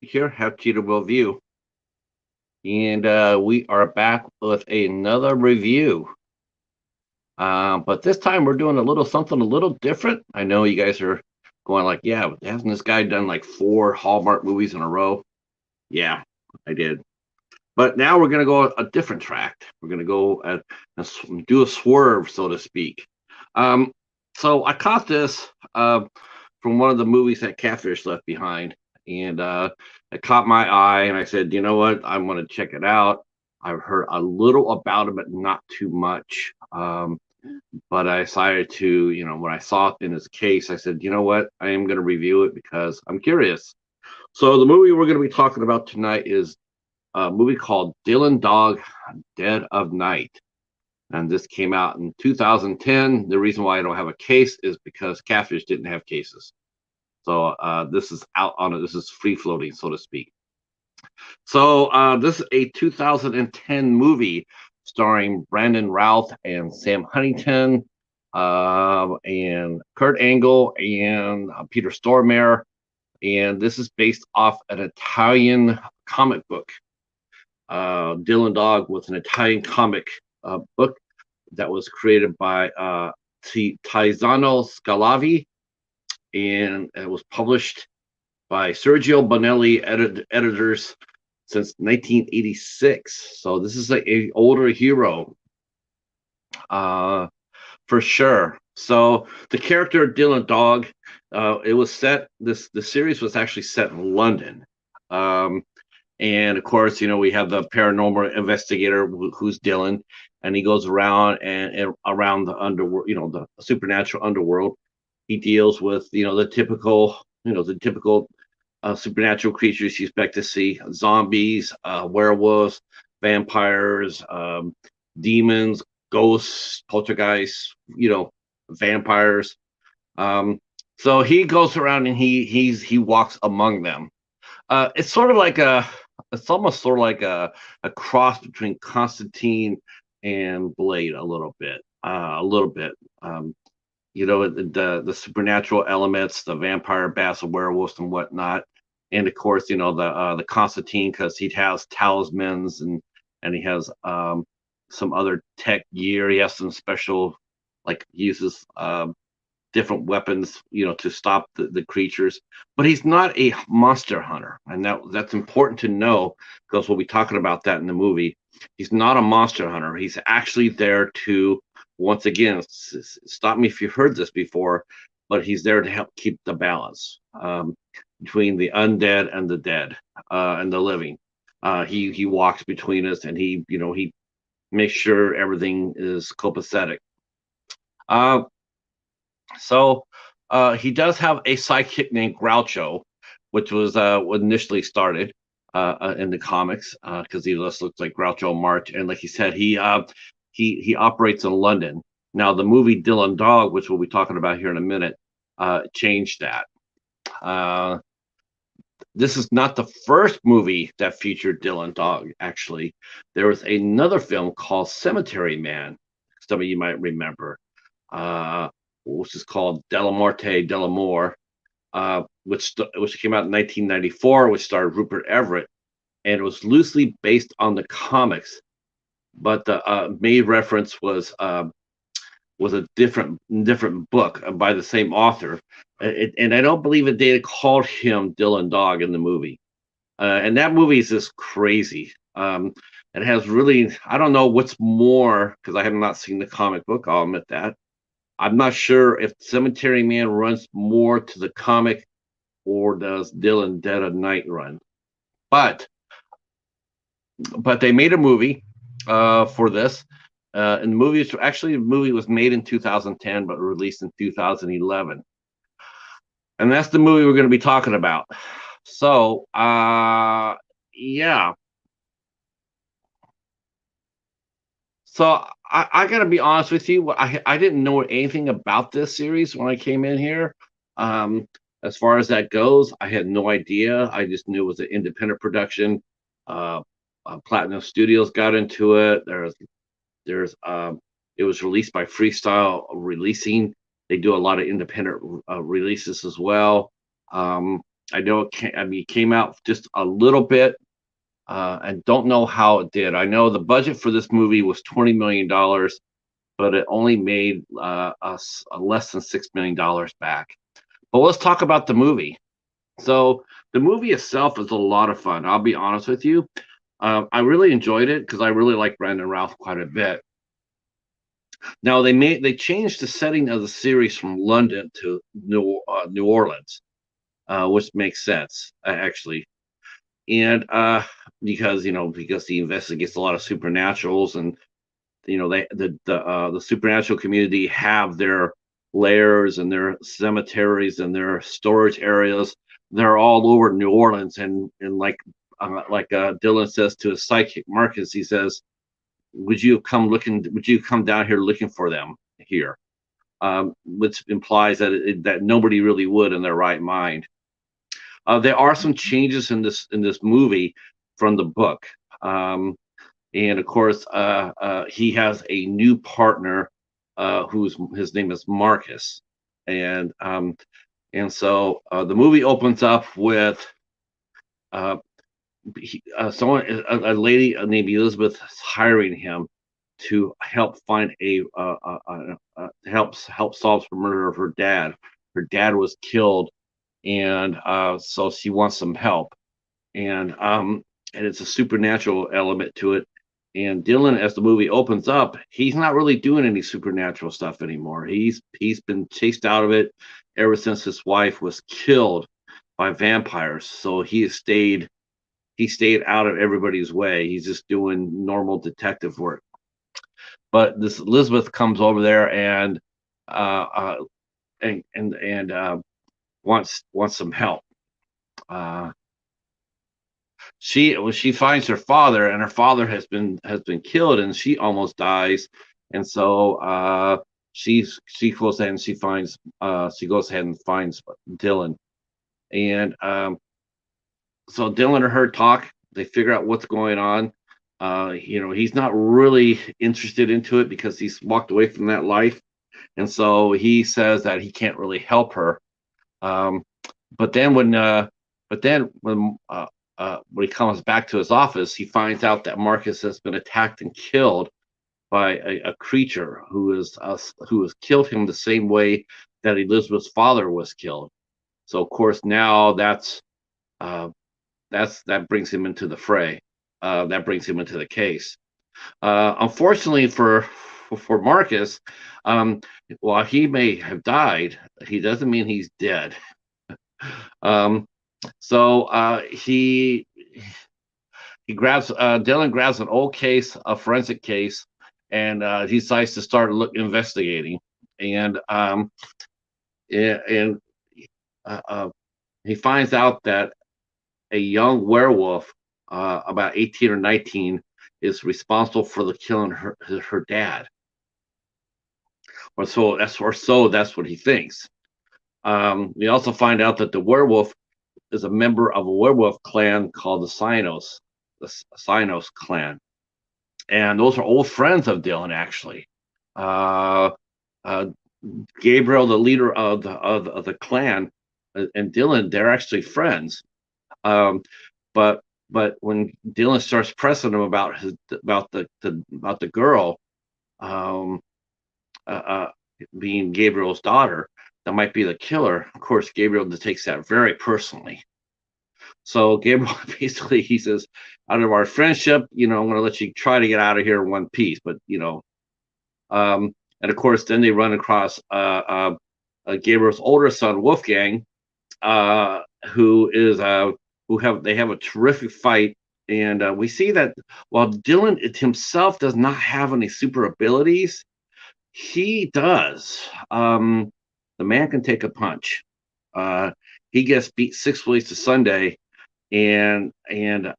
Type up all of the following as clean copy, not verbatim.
Here, have Cheetah will view, and we are back with another review. But this time we're doing a little something a little different. I know you guys are going like, "Yeah, hasn't this guy done like four Hallmark movies in a row?" Yeah, I did. But now we're gonna go a different track. We're gonna go do a swerve, so to speak. Um, so I caught this from one of the movies that Catfish left behind, and it caught my eye, and I said, you know what, I'm going to check it out. I've heard a little about it, but not too much. But I decided to, when I saw it in this case, I said, you know what, I am going to review it because I'm curious. So the movie we're going to be talking about tonight is a movie called Dylan Dog, Dead of Night. And this came out in 2010. The reason why I don't have a case is because Catfish didn't have cases. So this is out on it. This is free floating, so to speak. So this is a 2010 movie starring Brandon Routh and Sam Huntington and Kurt Angle and Peter Stormare. And this is based off an Italian comic book. Dylan Dog was an Italian comic book that was created by Tiziano Scalavi, and it was published by Sergio Bonelli editors since 1986. So this is a older hero, for sure. So the character Dylan Dog, it was set. The series was actually set in London. Um, and of course, we have the paranormal investigator who's Dylan, and he goes around and around the underworld, the supernatural underworld. He deals with, the typical supernatural creatures you expect to see: zombies, werewolves, vampires, demons, ghosts, poltergeists, vampires. So he goes around and he walks among them. It's sort of like it's almost sort of like a cross between Constantine and Blade a little bit, the supernatural elements, the vampire bats, the werewolves, and whatnot, and of course, the Constantine, because he has talismans and he has some other tech gear. He has some special, like, uses different weapons, to stop the creatures. But he's not a monster hunter, and that's important to know because we'll be talking about that in the movie. He's not a monster hunter. He's actually there to, once again, stop me if you've heard this before, but he's there to help keep the balance between the undead and the dead and the living. He walks between us, and he makes sure everything is copacetic. Uh, so he does have a sidekick named Groucho, which was what initially started in the comics because he just looks like Groucho Marx, and like he said, he operates in London. Now the movie Dylan Dog, which we'll be talking about here in a minute, changed that. Uh, this is not the first movie that featured Dylan Dog. Actually, there was another film called Cemetery Man. Some of you might remember. Uh, which is called Della Morte Dell'Amore, which came out in 1994, which starred Rupert Everett, and it was loosely based on the comics, but the main reference was a different book by the same author, and I don't believe that they called him Dylan Dog in the movie. And that movie is just crazy. It has really, I don't know what's more because I have not seen the comic book. I'll admit that. I'm not sure if Cemetery Man runs more to the comic or does Dylan Dead of Night run. But they made a movie for this. And the movie was made in 2010 but released in 2011. And that's the movie we're going to be talking about. So, yeah. So I got to be honest with you. I didn't know anything about this series when I came in here. As far as that goes, I had no idea. I just knew it was an independent production. Uh, Platinum Studios got into it. It was released by Freestyle Releasing. They do a lot of independent releases as well. I know it came out just a little bit, and don't know how it did. I know the budget for this movie was $20 million, but it only made us less than $6 million back. But let's talk about the movie. So the movie itself is a lot of fun. I'll be honest with you. I really enjoyed it because I really like Brandon Routh quite a bit. Now they changed the setting of the series from London to New Orleans, which makes sense actually, and because he investigates a lot of supernaturals, and the supernatural community have their lairs and their cemeteries and their storage areas. They're all over New Orleans, and like Dylan says to his psychic Marcus, he says, "Would you come looking? Would you come down here looking for them here?" Which implies that nobody really would in their right mind. There are some changes in this movie from the book. And of course, he has a new partner, whose his name is Marcus, and so the movie opens up with a lady named Elizabeth hiring him to help find help solve the murder of her dad. Her dad was killed, and so she wants some help, and it's a supernatural element to it. And Dylan, as the movie opens up, he's not really doing any supernatural stuff anymore. He's been chased out of it ever since his wife was killed by vampires. So he stayed out of everybody's way. He's just doing normal detective work. But this Elizabeth comes over there and uh, uh and wants some help. Uh, she finds her father, and her father has been killed, and she almost dies, and so she goes ahead and she goes ahead and finds Dylan, and so Dylan and her talk. They figure out what's going on. He's not really interested into it because he's walked away from that life, and so he says that he can't really help her. Um, but then when when he comes back to his office, he finds out that Marcus has been attacked and killed by a creature who has killed him the same way that Elizabeth's father was killed. So of course now uh, that brings him into the fray. That brings him into the case. Unfortunately for Marcus, um, while he may have died, he doesn't mean he's dead. Um, so he grabs Dylan grabs an old case, a forensic case, and he decides to start investigating. And and uh, uh, he finds out that a young werewolf, about 18 or 19, is responsible for the killing her dad. Or so that's what he thinks. We also find out that the werewolf is a member of a werewolf clan called the Sinos clan, and those are old friends of Dylan actually. Uh, uh, Gabriel, the leader of the clan, and Dylan, they're actually friends. Um, but when Dylan starts pressing him about the girl, um, uh, uh, being Gabriel's daughter, that might be the killer. Of course, Gabriel takes that very personally. So Gabriel basically he says, out of our friendship, I'm going to let you try to get out of here in one piece, but and of course, then they run across Gabriel's older son, Wolfgang, uh, who is they have a terrific fight, and we see that while Dylan himself does not have any super abilities, he does. The man can take a punch. Uh, he gets beat 6 ways to Sunday, and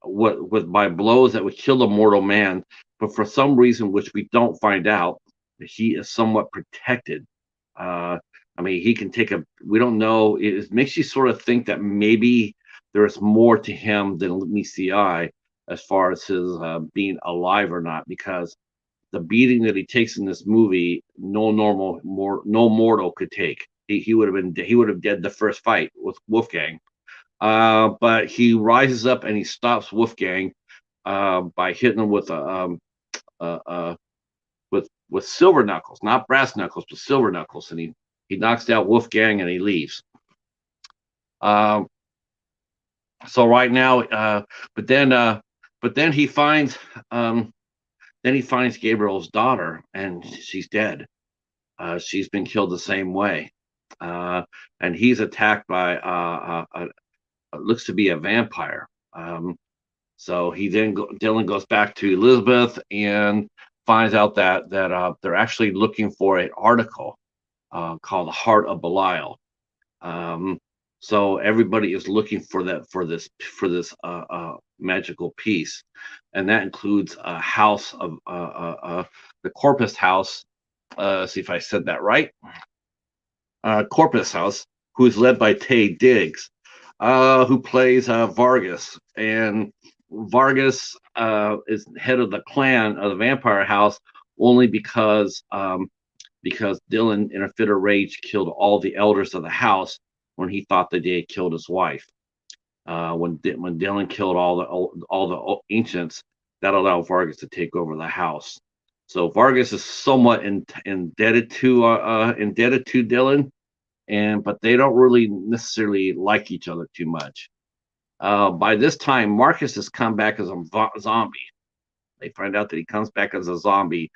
what with by blows that would kill a mortal man. But for some reason, which we don't find out, he is somewhat protected. Uh, I mean, he can take a. We don't know. It makes you sort of think that maybe there's more to him than meets the eye, as far as his being alive or not. Because the beating that he takes in this movie, no mortal could take. He would have been dead the first fight with Wolfgang. But he rises up and he stops Wolfgang by hitting him with uh, uh, with silver knuckles, not brass knuckles, but silver knuckles, and he knocks out Wolfgang and he leaves. Um, so right now, but then but then he finds um, Gabriel's daughter, and she's dead. She's been killed the same way, and he's attacked by looks to be a vampire. So Dylan goes back to Elizabeth and finds out that they're actually looking for an article called "The Heart of Belial." Um, so everybody is looking for this magical piece, and that includes a house of the Corpus House. See if I said that right. Corpus House, who is led by Taye Diggs, who plays Vargas, and Vargas is head of the clan of the Vampire House only because Dylan, in a fit of rage, killed all the elders of the house when he thought that they had killed his wife. When Dylan killed all the ancients, that allowed Vargas to take over the house. So Vargas is somewhat indebted to Dylan, but they don't really necessarily like each other too much. By this time, Marcus has come back as a zombie. They find out that he comes back as a zombie,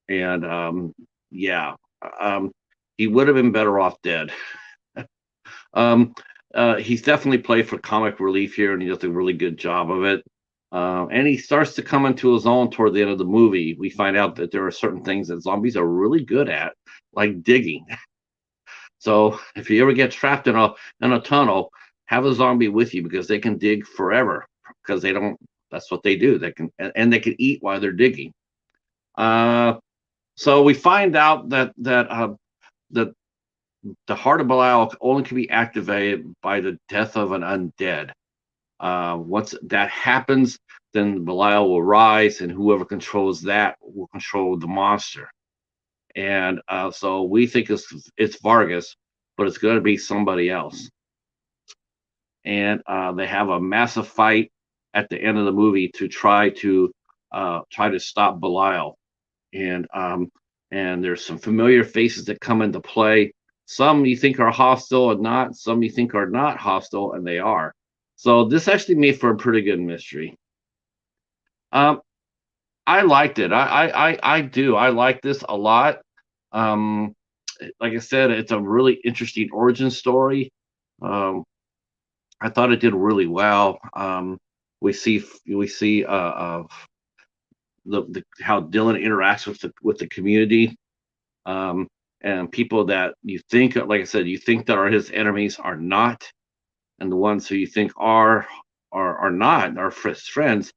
and yeah, um, he would have been better off dead. um, he's definitely played for comic relief here, and he does a really good job of it. And he starts to come into his own toward the end of the movie. We find out that there are certain things that zombies are really good at, like digging. So if you ever get trapped in a tunnel, have a zombie with you because they can dig forever because they don't. That's what they do. They can and they can eat while they're digging. So we find out that the heart of Belial only can be activated by the death of an undead. Once that happens, then Belial will rise, and whoever controls that will control the monster. And so we think it's Vargas, but it's going to be somebody else. And they have a massive fight at the end of the movie to try to stop Belial. And there's some familiar faces that come into play. Some you think are hostile and not. Some you think are not hostile, and they are. So this actually made for a pretty good mystery. Um, I liked it. I do. I like this a lot. Um, like I said, it's a really interesting origin story. Um, I thought it did really well. We see the how Dylan interacts with the community, um, and people that you think, like I said, you think that are his enemies are not, and the ones who you think are not our friends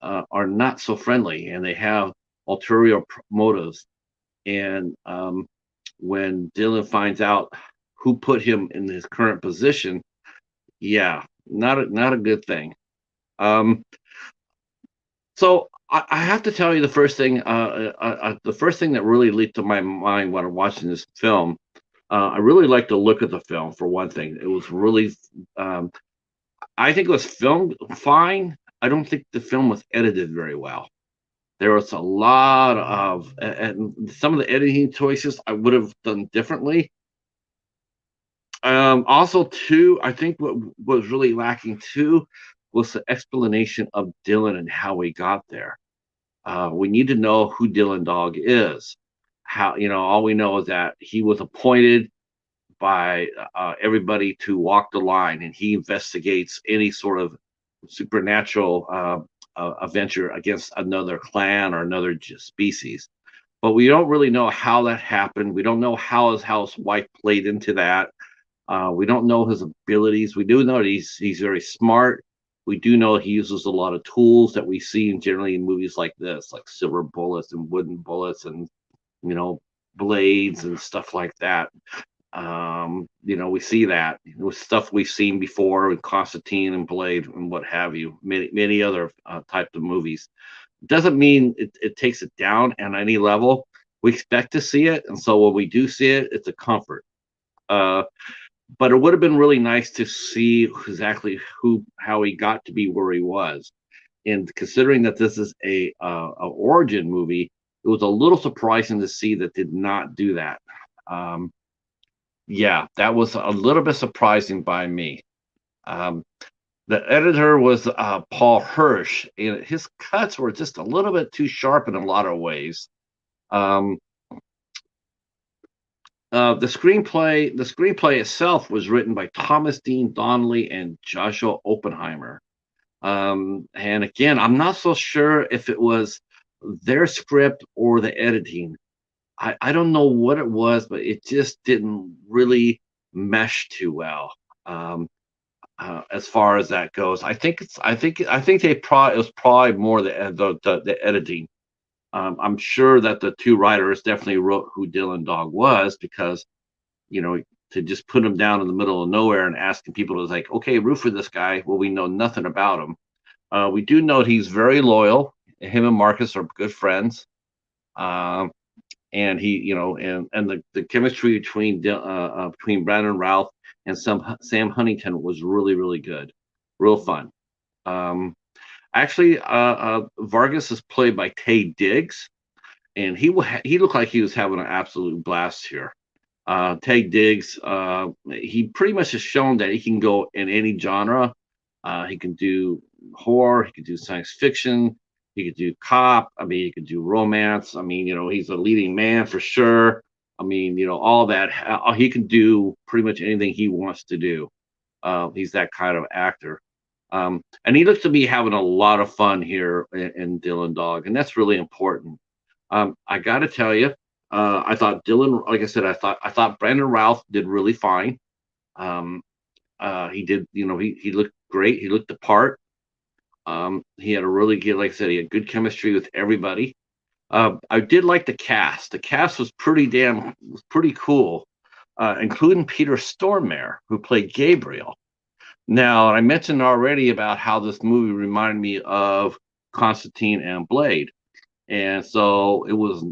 are not so friendly, and they have ulterior motives. And when Dylan finds out who put him in his current position, yeah, not a good thing. Um, so I have to tell you the first thing that really leaped to my mind when I'm watching this film. I really like the look of the film for one thing. It was really, um, I think it was filmed fine. I don't think the film was edited very well. There was a lot of, and some of the editing choices I would have done differently. Also, too, I think what was really lacking too was the explanation of Dylan and how he got there. We need to know who Dylan Dog is. How, all we know is that he was appointed by everybody to walk the line, and he investigates any sort of supernatural adventure against another clan or another species. But we don't really know how that happened. We don't know how his wife played into that. We don't know his abilities. We do know that he's very smart. We do know he uses a lot of tools that we see generally in movies like this, like silver bullets and wooden bullets and blades and stuff like that. We see that with stuff we've seen before with Constantine and Blade and what have you, many other types of movies. It doesn't mean it takes it down on any level. We expect to see it, and so when we do see it, it's a comfort. Uh, but it would have been really nice to see exactly how he got to be where he was. And considering that this is a origin movie, it was a little surprising to see that did not do that. Um, yeah, that was a little bit surprising by me. Um, the editor was Paul Hirsch, and his cuts were just a little bit too sharp in a lot of ways. Um, the screenplay itself was written by Thomas Dean Donnelly and Joshua Oppenheimer. And again, I'm not so sure if it was their script or the editing. I don't know what it was, but it just didn't really mesh too well. Um, as far as that goes, I think it was probably more the editing. I'm sure that the two writers definitely wrote who Dylan Dog was, because you know, to just put him down in the middle of nowhere and asking people to like, okay, root for this guy. Well, we know nothing about him. We do know he's very loyal. Him and Marcus are good friends. Um, and he, and the chemistry between Brandon Routh and Sam Huntington was really, really good, real fun. Um, Actually, Vargas is played by Taye Diggs, and he looked like he was having an absolute blast here. Taye Diggs, he pretty much has shown that he can go in any genre. He can do horror, he can do science fiction, he could do cop. I mean, he could do romance. I mean, he's a leading man for sure. I mean, all that. He can do pretty much anything he wants to do. He's that kind of actor. And he looks to be having a lot of fun here in Dylan Dog, and that's really important. I got to tell you, I thought Dylan, like I said, I thought Brandon Routh did really fine. Um, he did, he looked great. He looked the part. He had a really good, like I said, he had good chemistry with everybody. I did like the cast. The cast was pretty cool, including Peter Stormare, who played Gabriel. Now, I mentioned already about how this movie reminded me of Constantine and Blade. And so it was,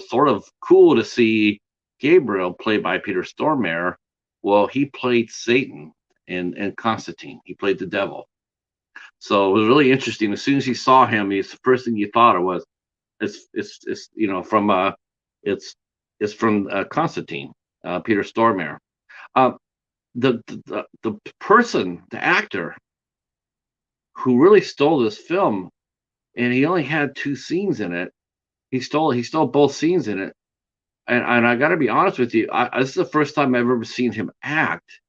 sort of cool to see Gabriel played by Peter Stormare. Well, he played Satan in Constantine. He played the devil. So it was really interesting. As soon as you saw him, the first thing you thought it was, it's from it's from Constantine, Peter Stormare. Uh, the person, the actor who really stole this film, and he only had two scenes in it. He stole both scenes in it, and I got to be honest with you, this is the first time I've ever seen him act.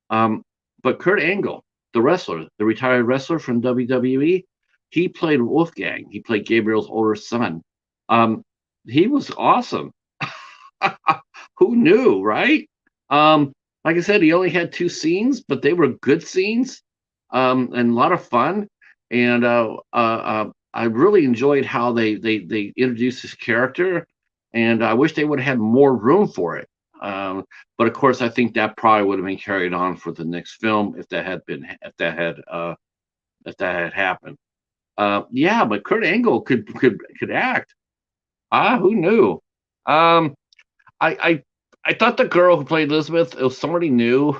Um, but Kurt Angle, the wrestler, the retired wrestler from WWE, he played Wolfgang. He played Gabriel's older son. Um, he was awesome. Who knew, right? Like I said, he only had two scenes, but they were good scenes, and a lot of fun. And I really enjoyed how they introduced his character, and I wish they would have had more room for it. But of course, I think that probably would have been carried on for the next film if that had happened. Yeah, but Kurt Angle could act. Who knew? Um, I, I I thought the girl who played Elizabeth, it was somebody new,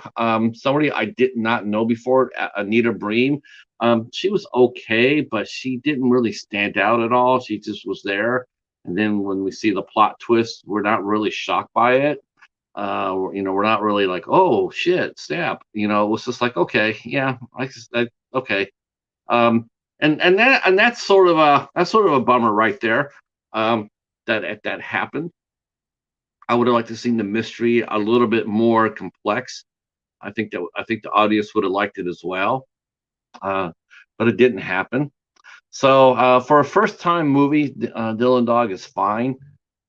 somebody I did not know before, Anita Briem. She was okay, but she didn't really stand out at all. She just was there. And then when we see the plot twist, we're not really shocked by it. We're not really like, oh shit, snap. It was just like, okay, yeah, okay. That's sort of a bummer right there. That happened. I would have liked to seen the mystery a little bit more complex. I think the audience would have liked it as well, uh, but it didn't happen. So for a first time movie, Dylan Dog is fine.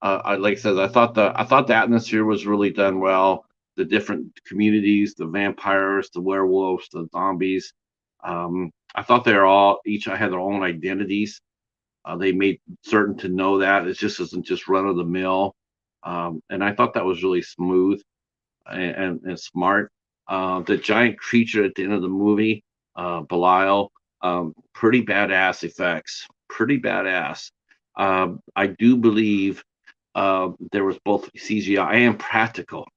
Like I said, I thought the atmosphere was really done well. The different communities, the vampires, the werewolves, the zombies. I thought they were all each had their own identities. They made certain to know that it just isn't just run of the mill. And I thought that was really smooth and smart. The giant creature at the end of the movie, Belial, pretty badass effects, pretty badass. I do believe there was both CGI and practical.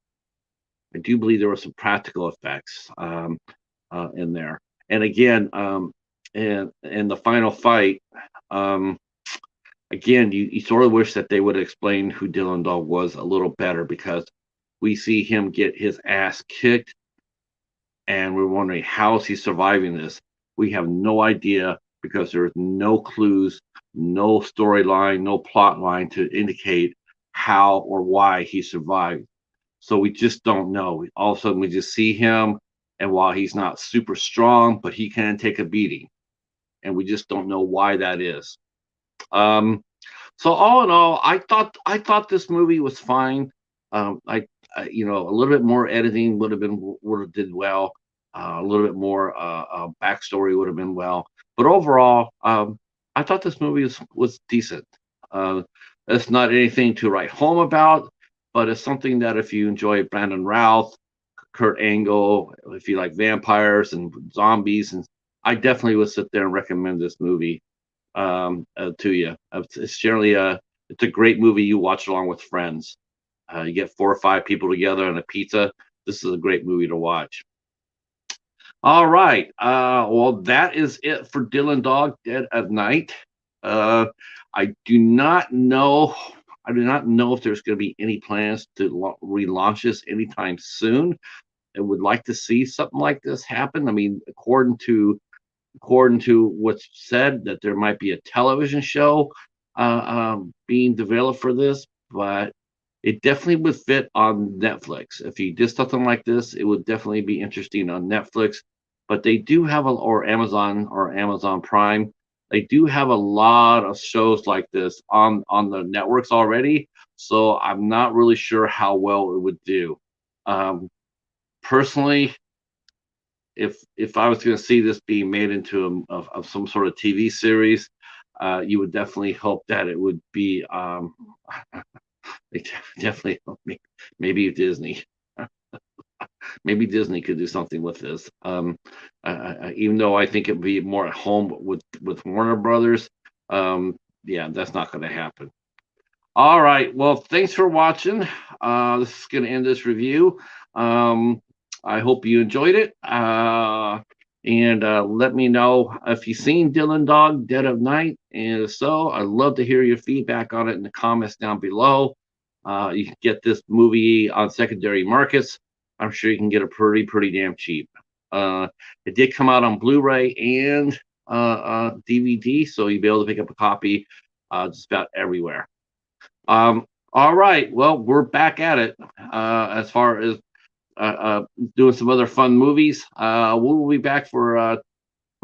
I do believe there were some practical effects in there. And again, in the final fight, um, again, you sort of wish that they would explain who Dylan Dog was a little better, because we see him get his ass kicked and we're wondering how is he surviving this. We have no idea, because there's no clues, no storyline, no plot line to indicate how or why he survived. So we just don't know. All of a sudden we just see him, and while he's not super strong, but he can take a beating, and we just don't know why that is. um so all in all, I thought this movie was fine. A little bit more editing would have did well. A little bit more backstory would have been well. But overall, I thought this movie was decent. Uh, it's not anything to write home about, but it's something that if you enjoy Brandon Routh, Kurt Angle, if you like vampires and zombies, and I definitely would sit there and recommend this movie to you. It's generally it's a great movie you watch along with friends. You get 4 or 5 people together and a pizza. This is a great movie to watch. All right. Well, that is it for Dylan Dog Dead of Night. Uh, I do not know. I do not know if there's going to be any plans to relaunch this anytime soon. I would like to see something like this happen. I mean, according to what's said, that there might be a television show being developed for this, but it definitely would fit on Netflix. If you did something like this, it would definitely be interesting on Netflix. But they do have or Amazon Prime. They do have a lot of shows like this on the networks already. So I'm not really sure how well it would do. Um, Personally, if I was going to see this being made into of some sort of TV series, you would definitely hope that it would be definitely maybe Disney. Maybe Disney could do something with this. Even though I think it'd be more at home with Warner Brothers, yeah, that's not going to happen. All right. Well, thanks for watching. This is going to end this review. I hope you enjoyed it. And let me know if you've seen Dylan Dog Dead of Night. And if so, I'd love to hear your feedback on it in the comments down below. You can get this movie on secondary markets. I'm sure you can get it pretty damn cheap. It did come out on Blu-ray and DVD, so you'll be able to pick up a copy just about everywhere. All right. Well, we're back at it as far as doing some other fun movies. We'll be back for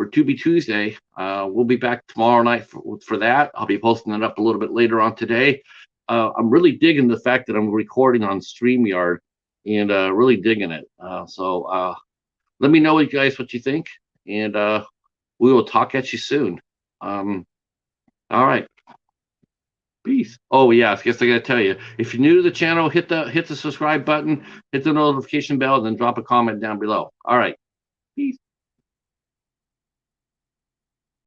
Tubi Tuesday. We'll be back tomorrow night for that. I'll be posting it up a little bit later on today. I'm really digging the fact that I'm recording on StreamYard and really digging it. So let me know, you guys, what you think, and we will talk at you soon. All right. Peace. Oh yeah, I guess I gotta tell you, if you're new to the channel, hit the subscribe button, hit the notification bell, then drop a comment down below. All right. Peace.